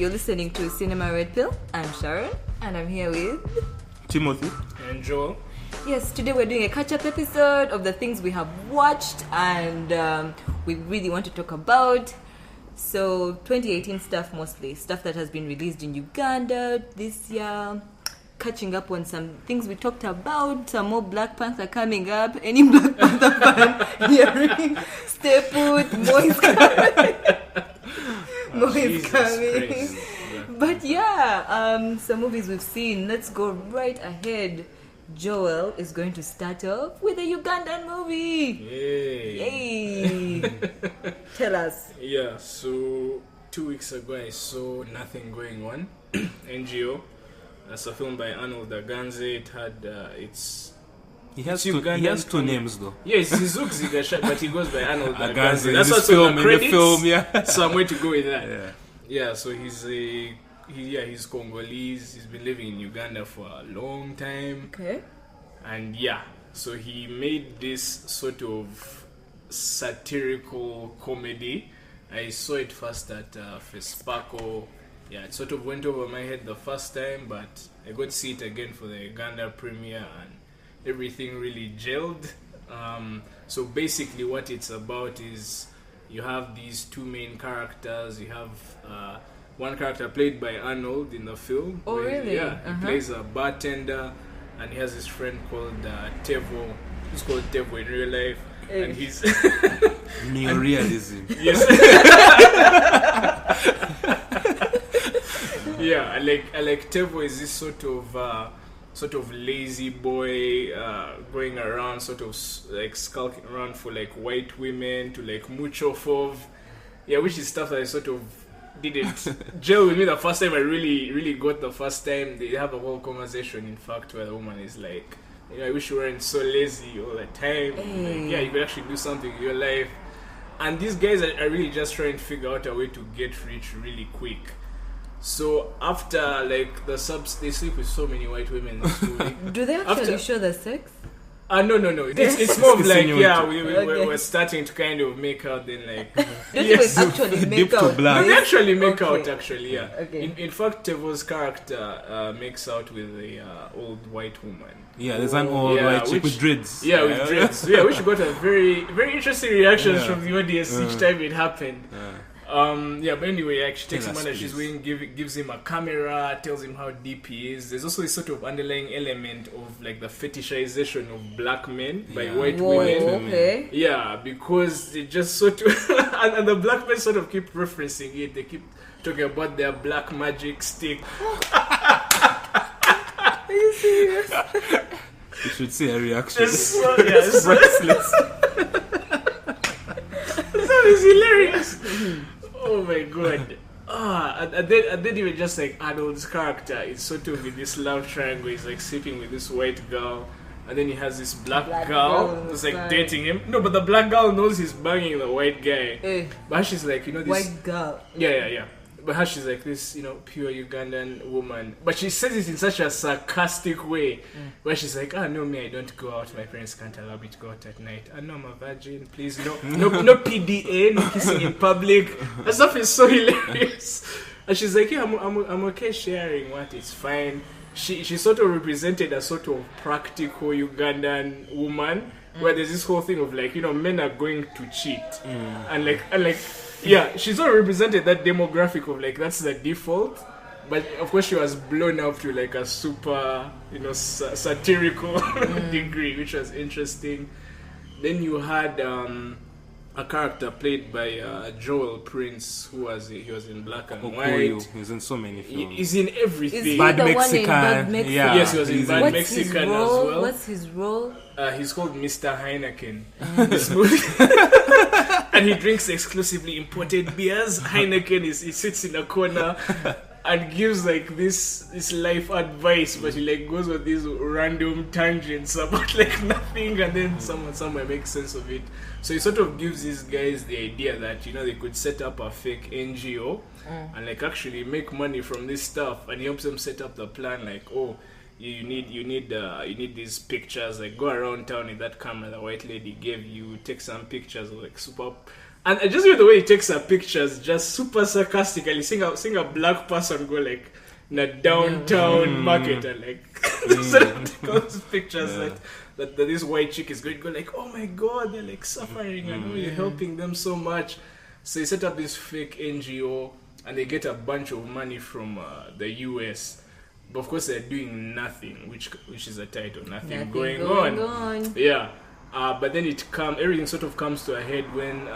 You're listening to Cinema Red Pill. I'm Sharon, and I'm here with Timothy and Joel. Yes, today we're doing a catch-up episode of the things we have watched and we really want to talk about. So 2018 stuff mostly, stuff that has been released in Uganda this year. Catching up on some things we talked about, some more Black Panther coming up. Any Black Panther fan hearing? Stay put, more is coming. More is coming. But yeah, some movies we've seen. Let's go right ahead. Joel is going to start off with a Ugandan movie. Yay! Tell us. Yeah, so 2 weeks ago I saw Nothing Going On, NGO. That's a film by Arnold Aganze. It had He has two names though. Yeah, it's Zizuke Zigashane, but he goes by Arnold Aganze. That's what's on the credits. Film, yeah. So I'm going to go with that. Yeah, so he's Congolese. He's been living in Uganda for a long time. Okay. And yeah, so he made this sort of satirical comedy. I saw it first at Fespaco. Yeah, it sort of went over my head the first time, but I got to see it again for the Uganda premiere, and everything really gelled. So basically what it's about is you have these two main characters. You have one character played by Arnold in the film. Oh, really? He plays a bartender, and he has this friend called Tevo. He's called Tevo in real life. Hey. And he's... Neorealism. Yes. Yeah, I like Tevo is this sort of lazy boy going around, sort of like skulking around for like white women to like mooch off of. Yeah, which is stuff that I sort of didn't gel with me the first time. I really got the first time. They have a whole conversation, in fact, where the woman is like, I wish you weren't so lazy all the time. Like, yeah, you could actually do something in your life. And these guys are really just trying to figure out a way to get rich really quick. So after like they sleep with so many white women in this movie. Do they actually show the sex? No. It's more of like we're starting to kind of make out. Then like yes, actually make out. They actually make out. Actually, yeah. Okay. In fact, Tevo's character makes out with the old white woman. Yeah, there's an old white chick with dreads. Yeah, with dreads. Yeah, which got a very very interesting reactions from the audience each time it happened. But anyway, she takes him under she's wing, gives him a camera, tells him how deep he is. There's also a sort of underlying element of like the fetishization of black men by white women. Okay. Yeah, because they just sort of and the black men sort of keep referencing it. They keep talking about their black magic stick. Are you serious? You should see a reaction. It's priceless. That is hilarious. Oh my god. And then even just like Arnold's character is sort of in this love triangle. He's like sleeping with this white girl, and then he has this black girl who's like dating him. No, but the black girl knows he's banging the white guy. But she's like, this white girl. Yeah. But how she's like this, pure Ugandan woman. But she says it in such a sarcastic way, where she's like, no, me, I don't go out. My parents can't allow me to go out at night. I know I'm a virgin. Please, no PDA, no kissing in public. That stuff is so hilarious. And she's like, yeah, I'm okay sharing what is fine. She sort of represented a sort of practical Ugandan woman, where there's this whole thing of like, men are going to cheat, and like. Yeah, she sort of represented that demographic of like that's the default, but of course she was blown up to like a super, satirical degree, which was interesting. Then you had a character played by Joel Prince, he was in Black and White. He's in so many films. He's in everything. Is Bad the Mexican. Bad Mexican? Yeah. Yes, he was in Bad Mexican as well. What's his role? He's called Mr. Heineken in this movie. And he drinks exclusively imported beers. Heineken he sits in a corner and gives like this life advice, but he like goes on these random tangents about like nothing, and then somewhere makes sense of it. So he sort of gives these guys the idea that they could set up a fake NGO and like actually make money from this stuff, and he helps them set up the plan like, you need these pictures, like go around town with that camera the white lady gave you, take some pictures of like super And just the way he takes her pictures, just super sarcastically, seeing a black person go like in a downtown market and like sort of take all these pictures that this white chick is going to go like, oh my god, they're like suffering and you're helping them so much. So he set up this fake NGO and they get a bunch of money from the US. But of course they're doing nothing, which is a title, nothing going on. Yeah. But then everything sort of comes to a head when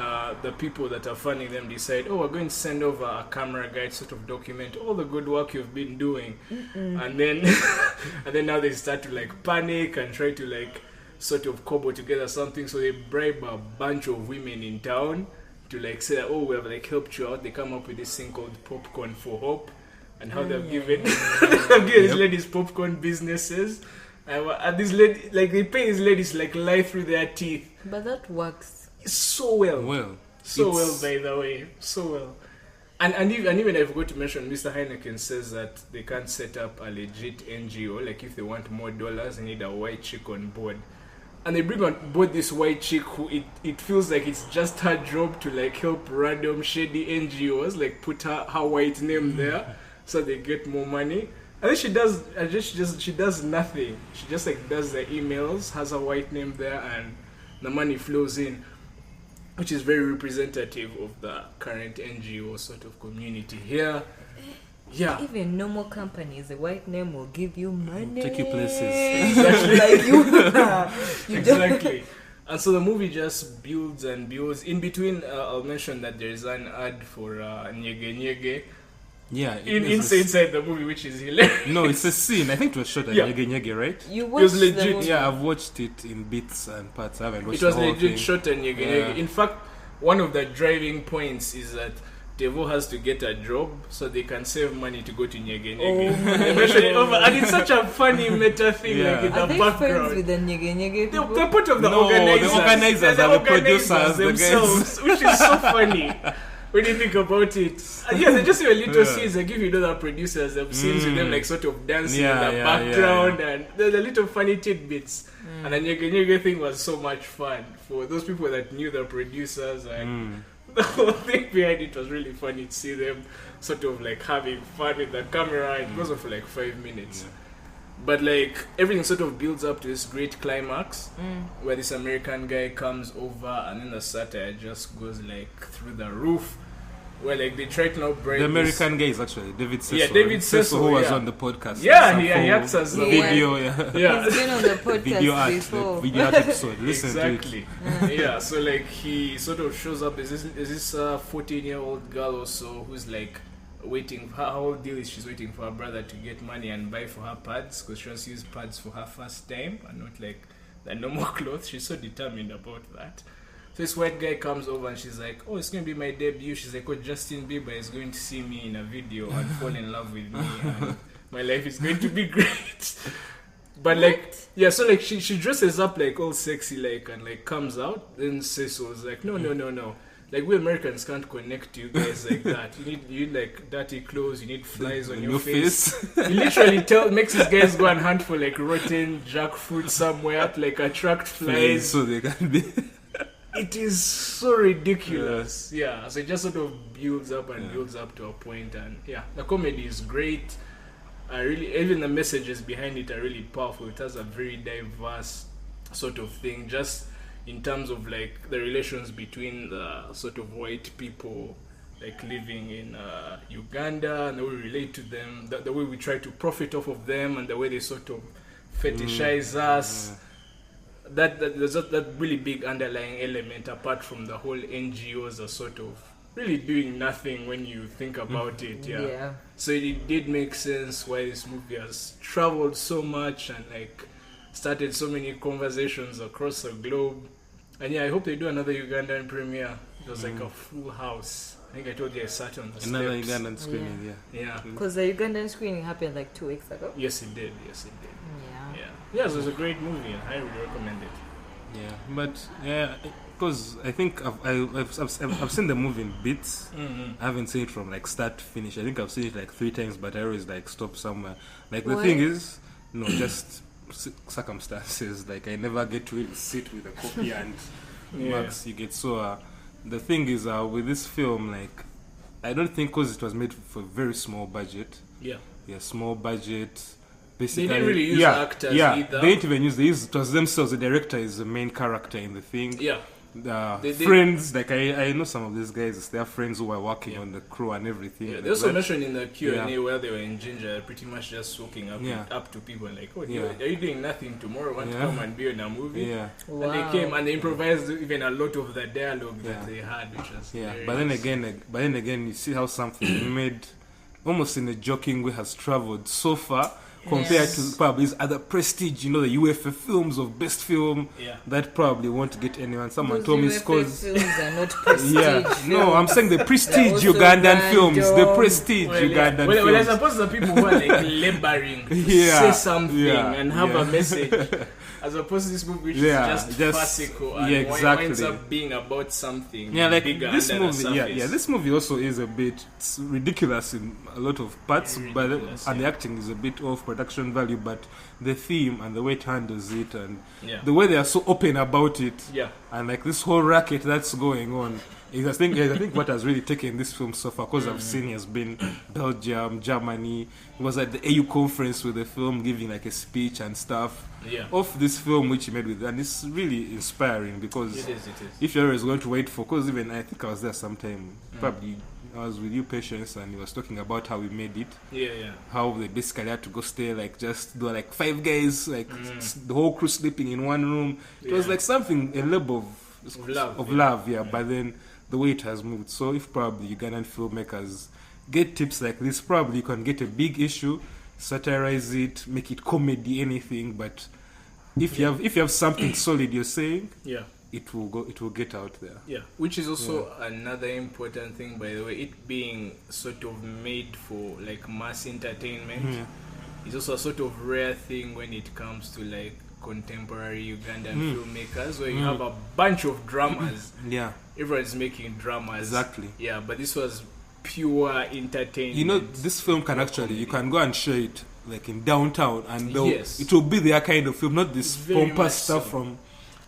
the people that are funding them decide, oh, we're going to send over a camera guy to sort of document all the good work you've been doing. And then now they start to like panic and try to like sort of cobble together something. So they bribe a bunch of women in town to like say that, oh, we have like helped you out. They come up with this thing called Popcorn for Hope, and how they've given these ladies popcorn businesses. And this lady, like they pay these ladies like lie through their teeth. But that works so well. So well, by the way, so well. And even I forgot to mention, Mr. Heineken says that they can't set up a legit NGO. Like if they want more dollars, they need a white chick on board. And they bring on board this white chick who it feels like it's just her job to like help random shady NGOs, like put her white name there so they get more money. And then she does nothing. She just like does the emails, has a white name there, and the money flows in, which is very representative of the current NGO sort of community here. Yeah. Even normal companies, a white name will give you money. Take you places. Exactly. Like you Exactly. And so the movie just builds and builds. In between, I'll mention that there is an ad for Nyege Nyege. Yeah, inside the movie, which is hilarious. No, it's a scene. I think it was shot at Nyege Nyege, right? You watched it was legit. The movie. Yeah, I've watched it in bits and parts. I haven't watched it was the whole legit thing. Shot at Nyege Nyege. In fact, one of the driving points is that Devo has to get a job so they can save money to go to Nyege Nyege. And it's such a funny meta thing, like in are the they background. Friends with the Nyege Nyege people? They're part of the organizers. The organizers are the producers themselves, which is so funny. When you think about it, they just see a little scenes. Like if you know the producers, have scenes with them like sort of dancing in the background, and there's a little funny tidbits. And the Nyege Nyege thing was so much fun for those people that knew the producers, and the whole thing behind it was really funny to see them sort of like having fun with the camera. It goes on for like 5 minutes. But like everything sort of builds up to this great climax where this American guy comes over and then the satire just goes like through the roof. Where like they try to now break the American guy is actually David Sesso. Yeah, David Sesso, who was on the podcast. Yeah, he acts as the video. He's been on the podcast before. Video art episode. Listen exactly. to it. Yeah, so like he sort of shows up. Is this 14-year-old girl or so who's like waiting? Her whole deal is she's waiting for her brother to get money and buy for her pads because she wants to use pads for her first time and not like the normal clothes. She's so determined about that. So this white guy comes over and she's like, oh, it's going to be my debut. She's like, oh, Justin Bieber is going to see me in a video and fall in love with me and my life is going to be great. But like, yeah, so like she dresses up like all sexy like and like comes out. Then Cecil was like, no. Like we Americans can't connect to you guys like that. You need like dirty clothes. You need flies on your face. He literally makes his guys go and hunt for like rotten jackfruit somewhere to like attract flies. So they can be... It is so ridiculous. Yeah, so it just sort of builds up and builds up to a point, and the comedy is great. Even the messages behind it are really powerful. It has a very diverse sort of thing, just in terms of like the relations between the sort of white people like living in Uganda and the way we relate to them, the way we try to profit off of them, and the way they sort of fetishize us. There's that really big underlying element apart from the whole NGOs are sort of really doing nothing when you think about it. Yeah. So it did make sense why this movie has traveled so much and like started so many conversations across the globe. And I hope they do another Ugandan premiere. It was like a full house. I think I told you I sat on the steps. Another Ugandan screening, yeah. Because the Ugandan screening happened like 2 weeks ago. Yes, it did. Yeah, so it's a great movie and I would recommend it. Yeah, but because I think I've seen the movie in bits. I haven't seen it from like start to finish. I think I've seen it like 3 times, but I always like stop somewhere. Like the thing is, just circumstances. Like I never get to sit with a copy and Max, you get so the thing is, with this film, like, I don't think because it was made for a very small budget. Yeah. Yeah, small budget. Basically, They didn't really use actors either. They didn't even use. It was themselves. The director is the main character in the thing. Yeah. Friends, like I know some of these guys, they are friends who were working on the crew and everything. Yeah, they also mentioned in the Q&A Yeah. where they were in Ginger, pretty much just walking up to people and like, oh, Yeah. are you doing nothing tomorrow? Want to come and be in a movie? Yeah. And they came and they improvised even a lot of the dialogue that they had, which was very But then nice. again, you see how something made almost in a joking way has traveled so far. Compared to probably his other prestige, you know, the UEFA films of best film, that probably won't get anyone. Someone Those told me UFA it's cause films are not prestige. no, I'm saying the prestige also Ugandan films, the random. prestige Ugandan well, I films. suppose the people who are like laboring to say something and have a message, as opposed to this movie which is just farcical and winds up being about something like bigger this under movie. the surface. This movie also is a bit ridiculous in a lot of parts, and the acting is a bit off production value, but the theme and the way it handles it and the way they are so open about it, and like this whole racket that's going on. I think what has really taken this film so far, because I've seen has been Belgium, Germany. He was at the AU conference with the film, giving like a speech and stuff of this film which he made with, and it's really inspiring because it is. if you're always going to wait for, because even I think I was there sometime, probably I was with you, Patience, and he was talking about how we made it. How they basically had to go stay, like, just do like 5 guys, like the whole crew sleeping in one room. It was like something, a level of love, but then the way it has moved. So if probably Ugandan filmmakers get tips like this, probably you can get a big issue, satirize it, make it comedy, anything. But if you have something solid, you're saying, it will get out there. Which is also another important thing, by the way. It being sort of made for like mass entertainment is also a sort of rare thing when it comes to like contemporary Ugandan filmmakers, where you have a bunch of dramas. Everyone's making dramas. Exactly. But this was pure entertainment. You know, this film can actually, you can go and show it like in downtown, and it will be their kind of film, not this pompous stuff from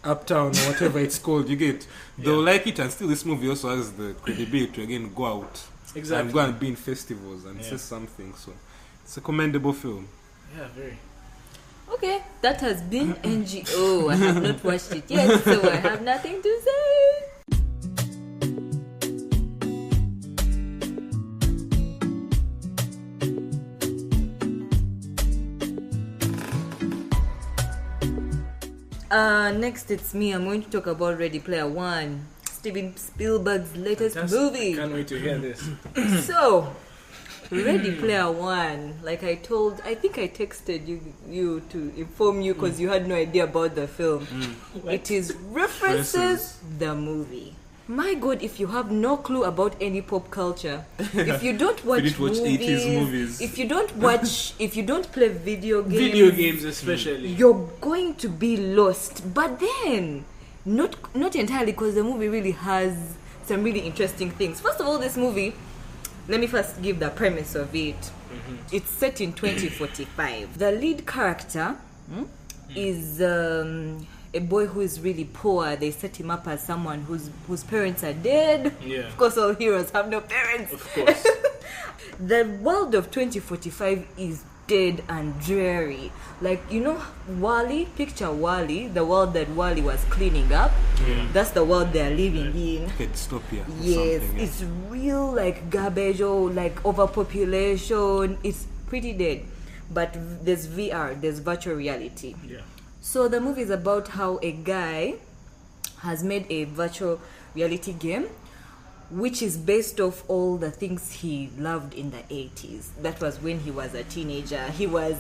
Uptown or whatever it's called. You get, they'll like it, and still this movie also has the credibility to again go out and go and be in festivals and say something. So it's a commendable film. Very. Okay, that has been NGO. I have not watched it yet, so I have nothing to say. Next it's me. I'm going to talk about Ready Player One, Steven Spielberg's latest movie. Can't wait to hear this. So, Ready Player One, like I think I texted you to inform you because you had no idea about the film. It is references the movie. My God, if you have no clue about any pop culture, if you don't watch 80s movies, if you don't play video games especially, you're going to be lost. But then, not entirely, because the movie really has some really interesting things. First of all, this movie, let me first give the premise of it. It's set in 2045. The lead character is a boy who is really poor. They set him up as someone whose parents are dead. Of course, all heroes have no parents. Of course. The world of 2045 is dead and dreary. Like, you know, WALL-E, picture WALL-E, the world that WALL-E was cleaning up. That's the world they're living in. Okay, dystopia. Yes, it's real, like garbage or like overpopulation. It's pretty dead. But there's VR, there's virtual reality. So the movie is about how a guy has made a virtual reality game which is based off all the things he loved in the 80s. That was when he was a teenager. He was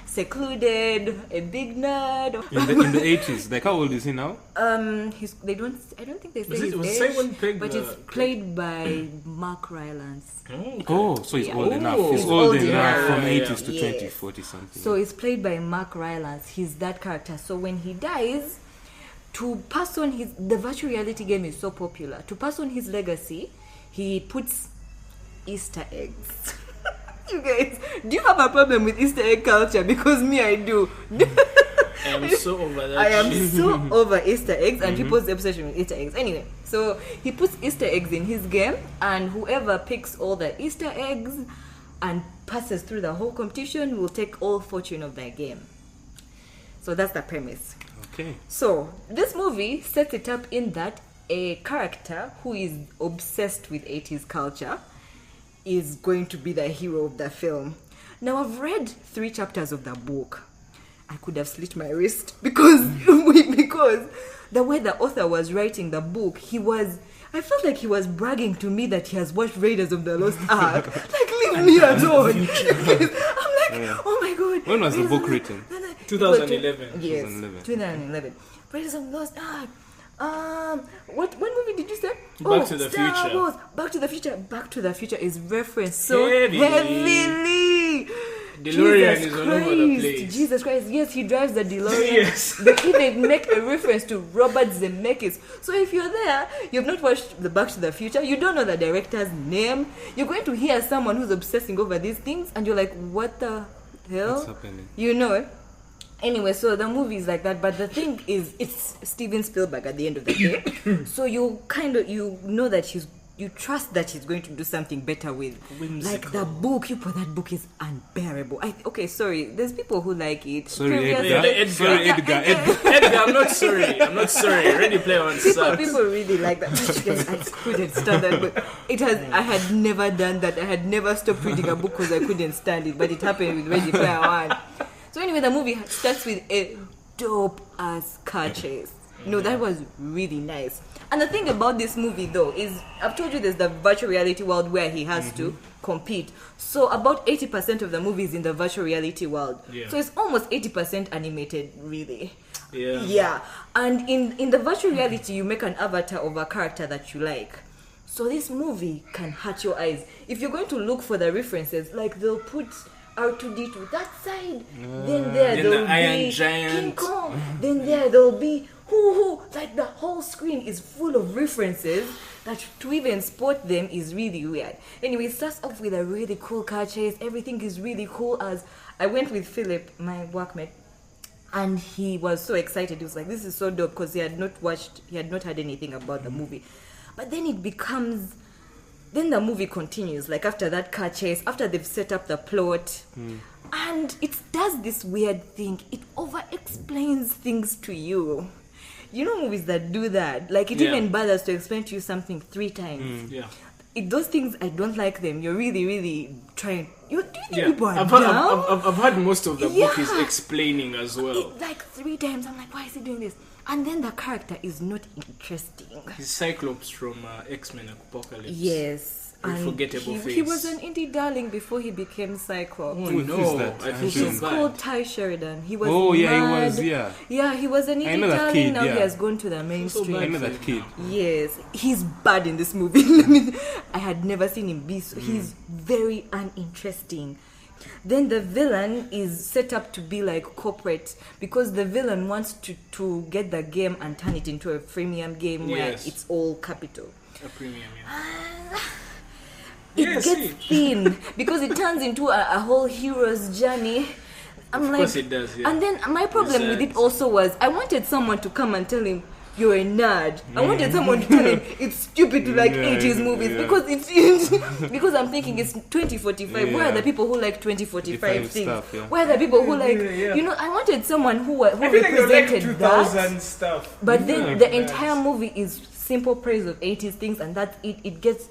secluded, a big nerd. In the 80s, like how old is he now? I don't think they say his age, but it's played by Mark Rylance. So he's old enough. He's old enough from 80s to 2040 something. So it's played by Mark Rylance. He's that character. So when he dies, to pass on the virtual reality game is so popular. To pass on his legacy, he puts Easter eggs. You guys, do you have a problem with Easter egg culture? Because me, I do. am so over that I am shit. so over Easter eggs and people's obsession with Easter eggs. Anyway, so he puts Easter eggs in his game, and whoever picks all the Easter eggs and passes through the whole competition will take all fortune of that game. So that's the premise. Okay. So this movie sets it up in that a character who is obsessed with 80s culture is going to be the hero of the film. Now, I've read 3 chapters of the book. I could have slit my wrist because the way the author was writing the book, I felt like he was bragging to me that he has watched Raiders of the Lost Ark. Like, leave me alone. I'm like, oh my god. When was the book written? 2011. Yes, 2011. Raiders of the Lost Ark. What movie did you say? Back to the Star Future. Wars. Back to the Future. Back to the Future is referenced so Heavily. heavily. DeLorean Jesus is all over the Christ. place. Jesus Christ. Yes, he drives the DeLorean. Yes. They even make a reference to Robert Zemeckis. So if you're there, you've not watched the Back to the Future, you don't know the director's name, you're going to hear someone who's obsessing over these things, and you're like, what the hell? What's happening? You know it. Anyway, so the movie is like that, but the thing is, it's Steven Spielberg at the end of the day. So you know that you trust that he's going to do something better with. Whimsical. Like the book, that book is unbearable. Sorry, there's people who like it. Sorry, Previously- Edgar. Sorry, Edgar. Edgar, I'm not sorry. Ready Player One sucks. People really like that. I couldn't stand that book. I had never done that. I had never stopped reading a book because I couldn't stand it. But it happened with Ready Player One. So anyway, the movie starts with a dope-ass car chase. No, that was really nice. And the thing about this movie, though, is I've told you there's the virtual reality world where he has to compete. So about 80% of the movie is in the virtual reality world. Yeah. So it's almost 80% animated, really. Yeah. Yeah. And in the virtual reality, you make an avatar of a character that you like. So this movie can hurt your eyes. If you're going to look for the references, like they'll put R2D2 that side, then there Then there'll the Iron be Giant. King Kong, then there there'll be who, like the whole screen is full of references that to even spot them is really weird. Anyway, it starts off with a really cool car chase. Everything is really cool. As I went with Philip, my workmate, and he was so excited. He was like, this is so dope, because he had not heard anything about the movie. But then then the movie continues, like after that car chase, after they've set up the plot, and it does this weird thing. It over-explains things to you. You know movies that do that? Like it even bothers to explain to you something 3 times. Yeah. Those things, I don't like them. You're really, really trying. Do you think people are I've heard most of the book is explaining as well. Like 3 times. I'm like, why is he doing this? And then the character is not interesting. He's Cyclops from X-Men Apocalypse. Yes. Unforgettable face. He was an indie darling before he became Cyclops. Oh Who is no, that? I feel He's so called bad. Ty Sheridan. He was He mad. was, yeah. Yeah, he was an I indie know that darling. kid, Now yeah. he has gone to the mainstream. I know that kid. Yes, he's bad in this movie. I had never seen him be so. He's very uninteresting. Then the villain is set up to be like corporate, because the villain wants to get the game and turn it into a freemium game where it's all capital. A premium, It gets thin because it turns into a whole hero's journey. Of course it does, yeah. And then my problem with it also was I wanted someone to come and tell him, you're a nerd. I wanted someone to tell him it's stupid to like 80s movies because it's because I'm thinking it's 2045. Where are the people who like 2045 things? Stuff, Where are the people who like I wanted someone who represented like 2000 that. stuff. But then the entire movie is simple praise of 80s things, and that it gets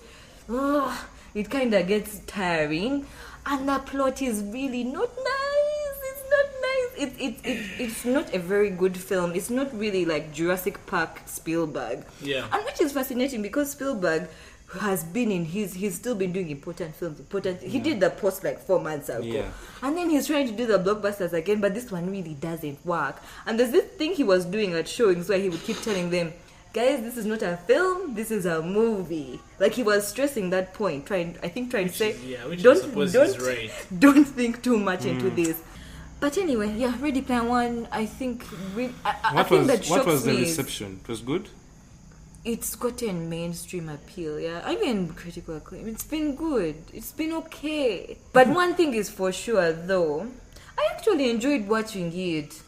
it kind of gets tiring, and the plot is really not nice. It's not nice. It's not a very good film. It's not really like Jurassic Park Spielberg. Yeah. And which is fascinating because Spielberg has been he's still been doing important films. He did The Post like 4 months ago. Yeah. And then he's trying to do the blockbusters again, but this one really doesn't work. And there's this thing he was doing at showings where he would keep telling them, guys, this is not a film, this is a movie. Like he was stressing that point, trying to say, which I suppose is right. Don't think too much into this. But anyway, Ready Player One, I think, I think that shocks me. What was the reception? It was good? It's gotten mainstream appeal, I mean critical acclaim. It's been good. It's been okay. But one thing is for sure, though, I actually enjoyed watching it.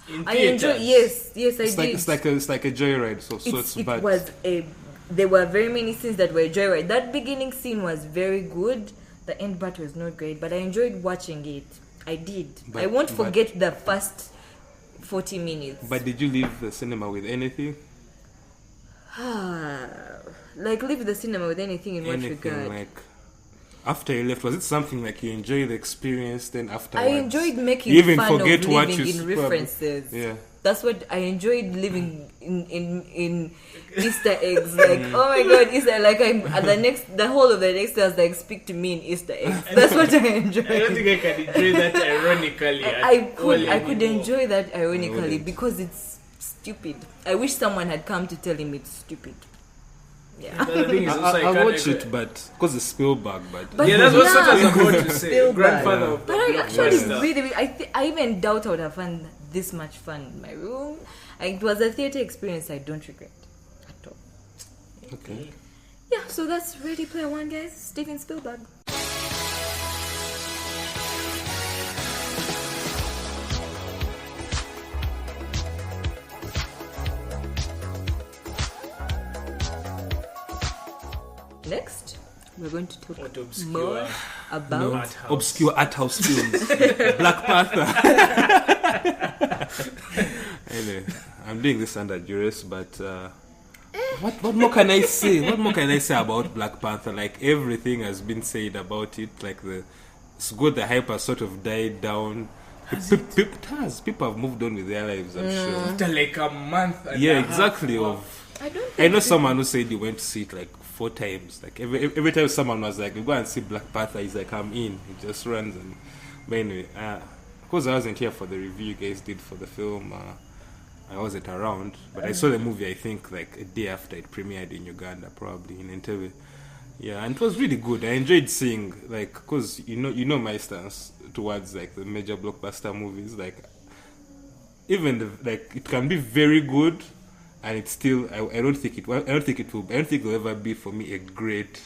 In I enjoyed. Yes, I It's like did. it's like a joyride. So it's It bad. was a. There were very many scenes that were a joyride. That beginning scene was very good. The end part was not great, but I enjoyed watching it. I did. I won't forget the first 40 minutes. But did you leave the cinema with anything? Like leave the cinema with anything in what Anything regard? like after you left, was it something like you enjoyed the experience? Then I afterwards, enjoyed making you even fun forget of what living you in references. Yeah. That's what I enjoyed living in Easter eggs. Like, oh my god, Easter! Like the whole of the next day was like, speak to me in Easter eggs. That's what I enjoyed. I don't think I can enjoy that ironically. I could enjoy that ironically because it's stupid. I wish someone had come to tell him it's stupid. Yeah. The thing is also I watch it, but because it's Spielberg, but yeah, that's what I was about to say. Spielberg. Grandfather of But I the actually blockbuster. really, I even doubt I would have found this much fun in my room. It was a theater experience I don't regret at all. okay. Yeah, so that's Ready Player One, guys. Steven Spielberg. Next, we're going to talk What obscure more about art house. Obscure art house films. Black Panther. Anyway, I'm doing this under duress, but what more can I say? What more can I say about Black Panther? Like everything has been said about it. Like it's good. The hype has sort of died down. People have moved on with their lives. I'm sure. After like a month. And Yeah, a half. exactly. Wow. I know someone who said he went to see it like 4 times. Like every time someone was like, "We go and see Black Panther," he's like, "I'm in." He just runs. And but anyway, because I wasn't here for the review you guys did for the film, I wasn't around. But I saw the movie. I think like a day after it premiered in Uganda, probably in Entebbe. Yeah, and it was really good. I enjoyed seeing because you know my stance towards like the major blockbuster movies. Like even it can be very good. And it's still, I don't think it will ever be for me a great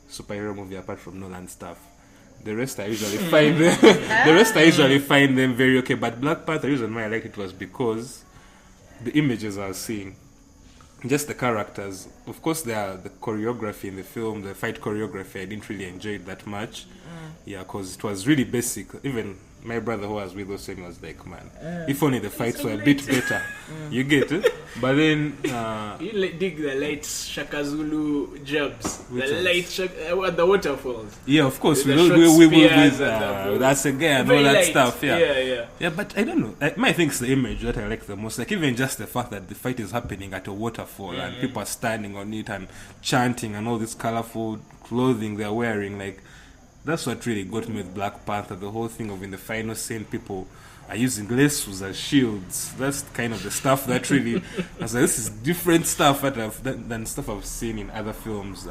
superhero movie apart from Nolan stuff. The rest I usually find them very okay. But Black Panther, the reason why I liked it was because the images I was seeing, just the characters. Of course, the choreography in the film, the fight choreography, I didn't really enjoy it that much. Yeah, because it was really basic. Even my brother who was with us was like, man, if only the fights were a bit better. You get it? But then You dig the light Shaka Zulu jabs, Which the ones? light the waterfalls. yeah, of course, The we short spears with and the that's a guy and Very all that light. stuff. Yeah. Yeah, but I don't know. I think it's the image that I like the most. Like even just the fact that the fight is happening at a waterfall and people are standing on it and chanting and all this colorful clothing they're wearing. Like that's what really got me with Black Panther. The whole thing of in the final scene, people are using lassos as shields. That's kind of the stuff that really. I was like, this is different stuff than stuff I've seen in other films.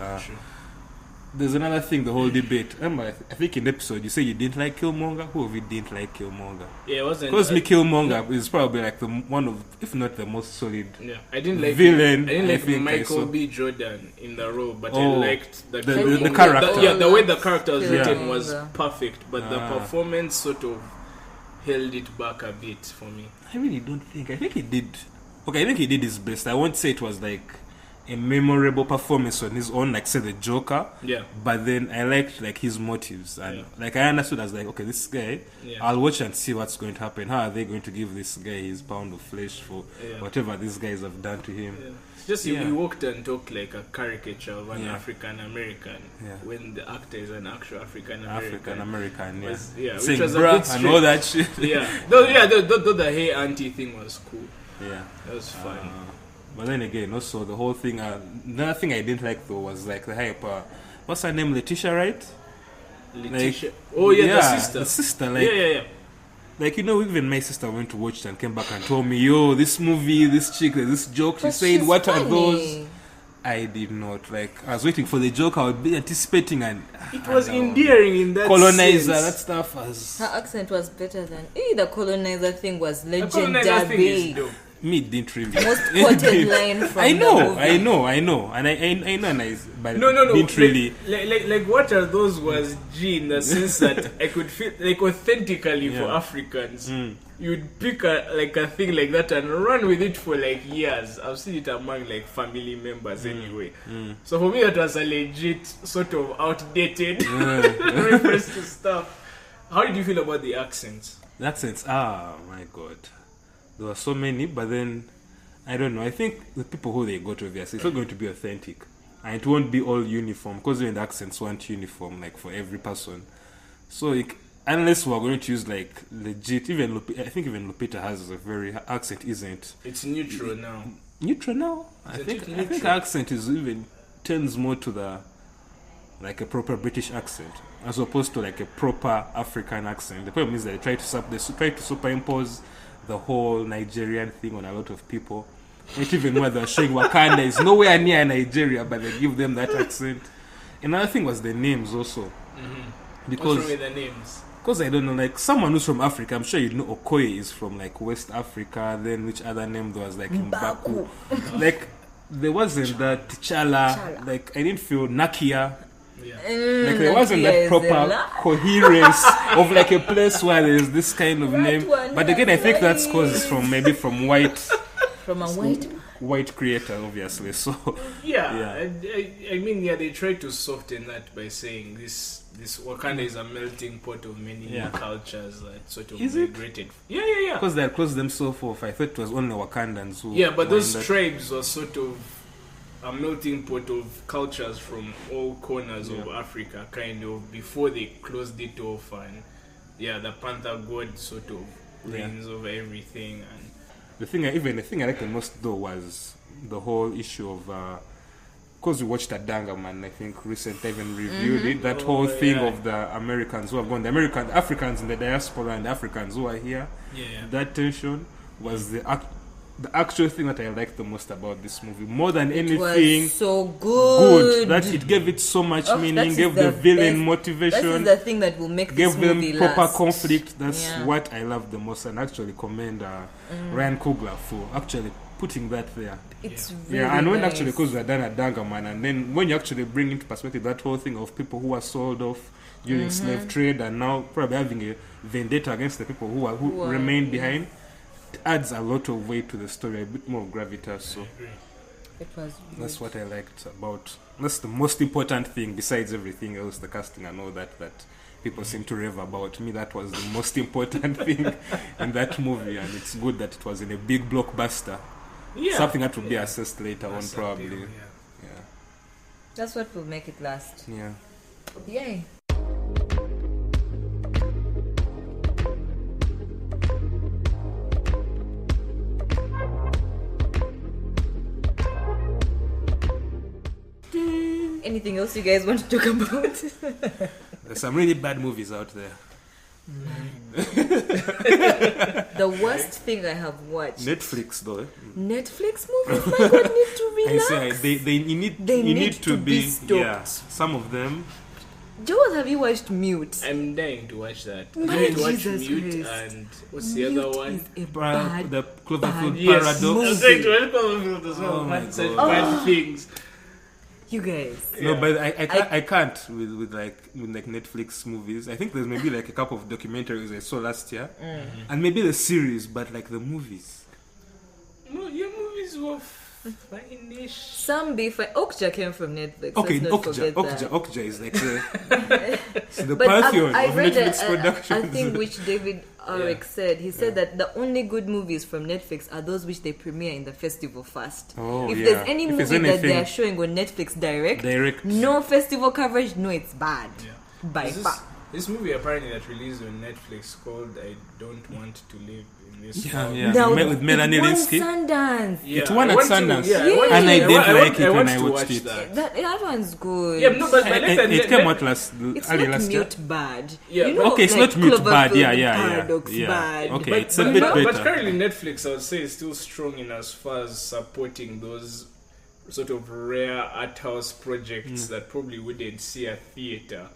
There's another thing, the whole debate. Remember, I think in the episode you say you didn't like Killmonger. Who of you didn't like Killmonger? Yeah, it wasn't. Because Killmonger is probably like one of, if not the most solid. Yeah, I didn't like Villain, I didn't I like think I Michael saw. B. Jordan in the role, but I Oh, liked the the character. The way the character was Yeah. written was perfect, but the Ah. performance sort of held it back a bit for me. I really don't think. I think he did. Okay, I think he did his best. I won't say it was like a memorable performance on his own, like say the Joker. Yeah. But then I liked like his motives and like I understood as like, okay, this guy, Yeah. I'll watch and see what's going to happen. How are they going to give this guy his pound of flesh for whatever these guys have done to him? Yeah. It's just Yeah. we walked and talked like a caricature of an Yeah. African American Yeah. when the actor is an actual African African American, yeah. Which Saying was a bruh bit and all that shit. Yeah, though the hey auntie thing was cool. Yeah. That was fun. But then again, also the whole thing. Another thing I didn't like though was like the hype. What's her name? Letitia, right? Letitia. Oh yeah, the sister. The sister, like, Yeah. like even my sister went to watch it and came back and told me, "Yo, this movie, this chick, this joke." She said, "What are those?" I did not. Like, I was waiting for the joke. I would be anticipating, and It was endearing in that colonizer. sense. That stuff was. Her accent was better than. The colonizer thing was The colonizer thing is legendary. dope. me didn't really. Most quoted line from I the movie. I know, and I know, but No. didn't really. Like what are those was G in the sense that I could feel like authentically for Africans. You'd pick a thing like that and run with it for like years. I've seen it among like family members anyway. So for me, that was a legit sort of outdated reference to stuff. How did you feel about the accents? The accents, my God. There were so many, but then, I don't know. I think the people who they got, obviously, it's not going to be authentic. And it won't be all uniform, because even the accents weren't uniform, like, for every person. So, unless we're going to use like legit, I think even Lupita has a very accent, isn't? It's neutral now. Neutral now. I think accent is even tends more to the like a proper British accent as opposed to like a proper African accent. The problem is that they try to superimpose the whole Nigerian thing on a lot of people. Not even where they're showing Wakanda is nowhere near Nigeria, but they give them that accent. Another thing was the names also. What's wrong with the names? Because I don't know, like someone who's from Africa, I'm sure you know Okoye is from like West Africa. Then which other name there was like Mbaku. Like there wasn't that T'Challa. Like I didn't feel Nakia. Yeah. Like there wasn't that proper coherence of like a place where there's this kind of name. But again, I think that's because it's from from a white creator, obviously. So I mean, they try to soften that by saying this Wakanda is a melting pot of many cultures that sort of migrated. Yeah. Because they had closed themselves off. I thought it was only Wakandans who. Yeah, but those tribes were sort of a melting pot of cultures from all corners of Africa, kind of, before they closed it off, and the Panther God sort of reigns over everything. And the thing I liked the most though was the whole issue of because we watched Dangaman, I think recently, even reviewed it. That whole thing of the Americans who have gone, the Africans in the diaspora and the Africans who are here. That tension was the actual thing that I liked the most about this movie, more than anything. It was so good. That it gave it so much meaning, gave the villain motivation. That is the thing that will make this movie them proper last. conflict. That's what I love the most, and actually commend Ryan Coogler for actually putting that there. It's really and when nice. actually, because we're done at Dangaman, and then when you actually bring into perspective that whole thing of people who were sold off during slave trade and now probably having a vendetta against the people who remained behind, it adds a lot of weight to the story, a bit more gravitas. So it was that's what I liked about. That's the most important thing besides everything else, the casting and all that people seem to rave about. Me, that was the most important thing in that movie, and it's good that it was in a big blockbuster. Something that will be assessed later on, probably. That's what will make it last. Yay. Anything else you guys want to talk about? There's some really bad movies out there. The worst thing I have watched. Netflix, though. Netflix movies, my God, need to relax. I say you need to be stopped. Some of them. Joel, have you watched Mute? I'm dying to watch that. My I'm dying to watch Jesus Mute Christ. and what's the other one? Is a bad, The Cloverfield Yes, Paradox. I was going to watch Cloverfield as well. Oh my Had such God. bad things. You guys. No, but I can't with Netflix movies. I think there's maybe like a couple of documentaries I saw last year, and maybe the series, but like the movies. No, your movies were fine-ish. Some beef. Okja came from Netflix. Okay, Let's not forget that. Okja is like the But pantheon I of read Netflix a productions. thing which David Arek said. He said that the only good movies from Netflix are those which they premiere in the festival first. Oh, if yeah. there's any If movie there's that they anything- are showing on Netflix direct, no no festival coverage, no, it's bad. By far. This movie apparently that released on Netflix called I Don't Want to Live in This World. Now, With Melanie it won Linsky. Sundance. It won at Sundance. Yes. And I didn't like it when I to watched watch it. that. That one's good. Yeah, no, but It came out It's early not last year. Mute bad. Yeah, You know, okay, it's like not Mute bad. Cloverfield Yeah. Paradox bad. Okay, But, it's a bit but better. currently Netflix, I would say, is still strong in as far as supporting those sort of rare art house projects that probably wouldn't see a theater.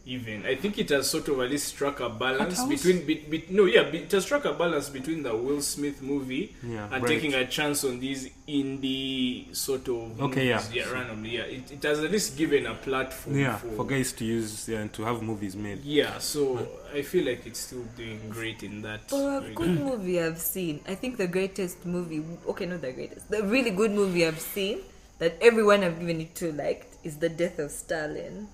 even. I think it has sort of at least struck a balance Art house? it has struck a balance between the Will Smith movie Yeah, and right. taking a chance on these indie sort of Okay, movies, randomly. Yeah, it has at least given a platform Yeah, for guys to use and to have movies made. Yeah, so I feel like it's still doing great in that. For a good movie I've seen, I think the greatest movie, okay, not the greatest, the really good movie I've seen that everyone I've given it to liked is The Death of Stalin.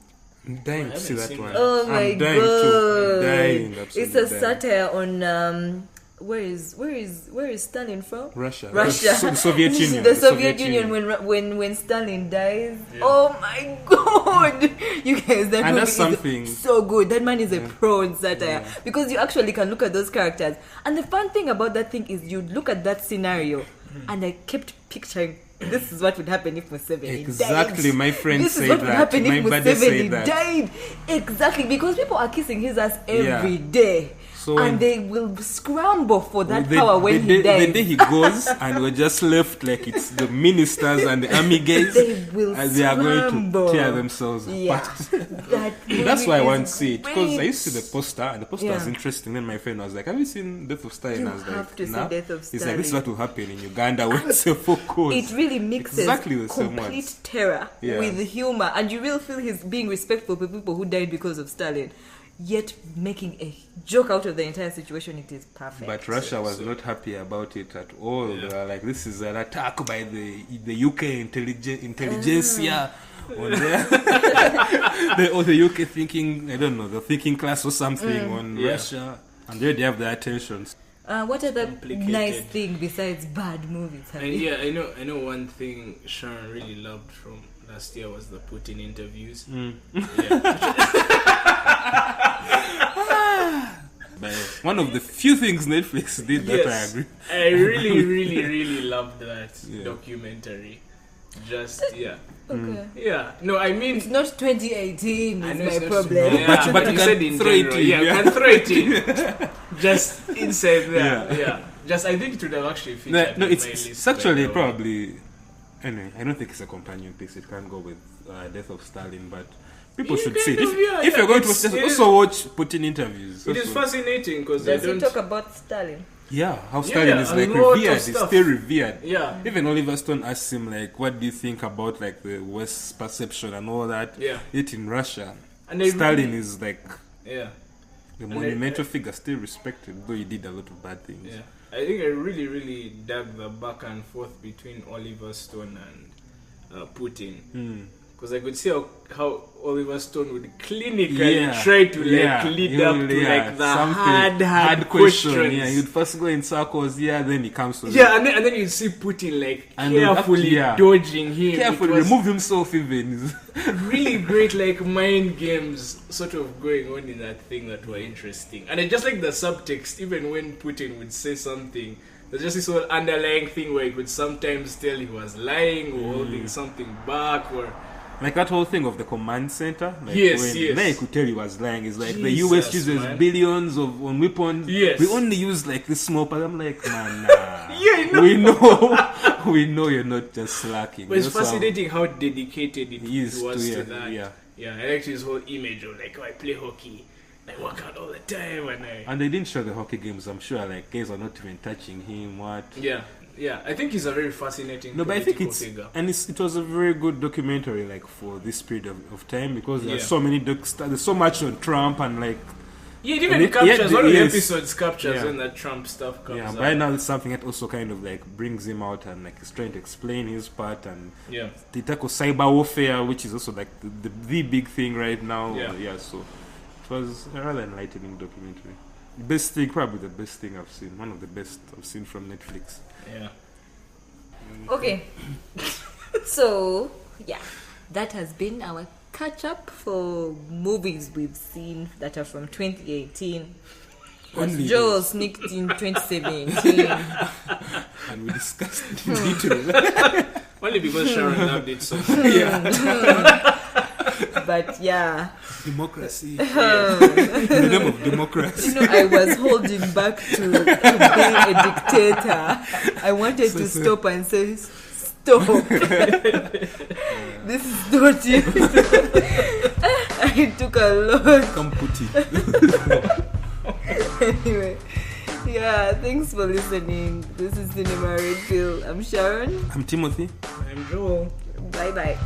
I'm dying to see haven't that seen one. that. Oh my I'm dying god! to. I'm dying, It's absolutely a dying. satire on where is Stalin from? Russia. Russia. The Soviet Union. The Soviet Union when Stalin dies. Yeah. Oh my god! You guys, that And movie that's something- is so good. That man is a pro in satire because you actually can look at those characters. And the fun thing about that thing is you look at that scenario, and I kept picturing. This is what would happen if Museveni Exactly, died. my friend This is said what would that. happen My if buddy said Museveni that. died. Exactly, because people are kissing his ass every Yeah. day. So and when- they will scramble for that The- power when he dies. The day he goes, and we're just left like it's the ministers and the army guys, They will and they are going scramble. to tear themselves Yeah, apart. that That's why I movie want is to see it, because I great. used to see the poster, and the poster was Yeah. interesting. Then my friend was like, "Have you seen Death of Stalin?" You I was like, have to see "Nah." Death of He's like, "This is Stalin. what will happen in Uganda when Sefo goes." It really mixes Exactly the same complete words. terror Yeah. with humor, and you really feel he's being respectful for people who died because of Stalin, yet making a joke out of the entire situation. It is perfect. But Russia was not happy about it at all. Yeah. They were like, "This is an attack by the UK intelligentsia on there." The UK thinking, I don't know, the thinking class or something on Yeah. Russia, and they already have their attentions. What other Complicated. nice thing besides bad movies have And you? yeah, I know one thing Sharon really loved from last year was the Putin interviews. But one of the few things Netflix did that I agree. I really, really, really loved that Yeah. documentary. Just Okay. yeah. No, I mean It's not 2018 I is know my it's not- problem. Yeah, But you you can said in throw it general. in, Yeah, yeah. you can throw it in. Just inside there. Yeah. Yeah. Just I think it would have actually featured No, in it's, my it's list actually right now. probably. Anyway, I don't think it's a companion piece. It can't go with Death of Stalin, but people You should kind see it. of, If, yeah, if you're yeah, going to it's- watch, it is- also watch Putin interviews. It is Also. fascinating because they Does he don't. talk about Stalin? Yeah, how Yeah, Stalin is a like lot of revered. He's stuff. still revered. Yeah. Even Oliver Stone asked him like, "What do you think about like the West's perception and all that?" Yeah. Yet in Russia, And they Stalin really- is like Yeah. the And monumental figure, still respected, though he did a lot of bad things. Yeah. I think I really, really dug the back and forth between Oliver Stone and Putin. Because I could see how Oliver Stone would clinically try to lead up to like the something hard question. questions. Yeah, he'd first go in circles. Yeah, then he comes to Yeah, and then you see Putin like And carefully yeah. dodging him. carefully It was remove himself even. really great like mind games sort of going on in that thing that were interesting. And I just like the subtext, even when Putin would say something, there's just this whole underlying thing where he could sometimes tell he was lying or holding something back or Like that whole thing of the command center. Like Yes, when yes. Now you could tell he was lying. It's like the Jesus, US uses man. billions on weapons. Yes. We only use like this small part. I'm like, man, nah. Yeah, I know. We know you're not just slacking. But it's That's how fascinating how dedicated he is it was to, to that. yeah. Yeah, I liked his whole image of like, oh, I play hockey, I work out all the time, and I. And they didn't show the hockey games. I'm sure like guys are not even touching him. What? Yeah, I think he's a very fascinating. No, but I think political figure. it was a very good documentary like for this period of time because there's Yeah. so many there's so much on Trump and like Yeah, it even And captures one of the yes. episodes captures Yeah. when that Trump stuff comes yeah. out. By now it's something that also kind of like brings him out and like is trying to explain his part and Yeah. they tackle cyber warfare, which is also like the big thing right now. Yeah. So it was a rather enlightening documentary. Best thing, probably the best thing I've seen. One of the best I've seen from Netflix. Yeah. Okay. So, yeah, that has been our catch up for movies we've seen that are from 2018. Only Joel those. sneaked in 2017. And we discussed it in detail. Only because Sharon loved it so much. But yeah, Democracy. In the name of democracy. I was holding back to being a dictator. I wanted to stop and say, stop. This is not you. It took a lot. Come put it. Anyway, yeah, thanks for listening. This is Cinema Red Pill. I'm Sharon. I'm Timothy. I'm Joel. Bye bye.